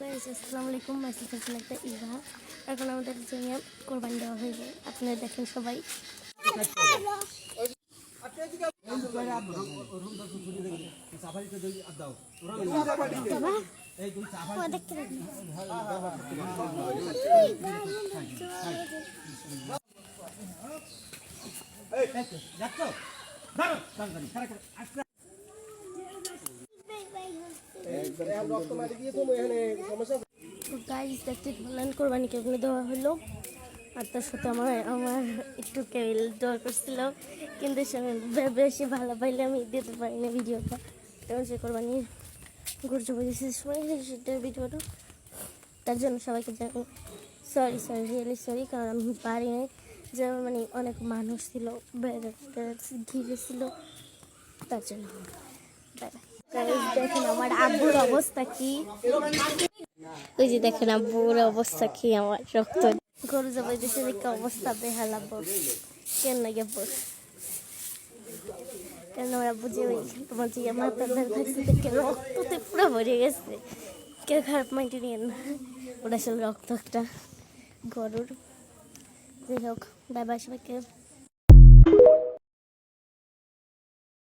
Guys, আসসালামু আলাইকুম। Message আছে একটা ইভা। এখন আমাদের জন্য কোরবানি দেওয়া হইবে। আপনারা দেখেন সবাই। গাইস দেখতে বললেন কোরবানি কেমনে দেওয়া হলো। আর তার সাথে আমার একটু কেবিল দেওয়া করছিল, কিন্তু সে বেশি ভালো পাইলে আমি দিতে পারি না ভিডিওটা। তেমন সে কোরবানির ঘুরছে বুঝেছি সময় সেটার ভিডিওটা, তার জন্য সবাইকে জানি সরি রিয়েলি সরি, কারণ আমি পারি নাই। যেমন অনেক মানুষ ছিল, ঘিরে ছিল, তার জন্য। দেখেন আমার আব্বুর অবস্থা কি, ওই যে দেখেন আব্বুর অবস্থা কি, আমার রক্ত গরু যাবে দেশে দেখে অবস্থা বেহাল আব্বুর। কেন লাগে আব্বুর, কেন আমার আব্বু যে ওই তোমার যে মাথার ধার থাকছে দেখে রক্ততে পুরো ভরে গেছে। কেউ খারাপ মাইন্ডে নিয়ে না, ওটা আসলে রক্ত একটা গরুর। যাই হোক, বাই বাই সবাইকে।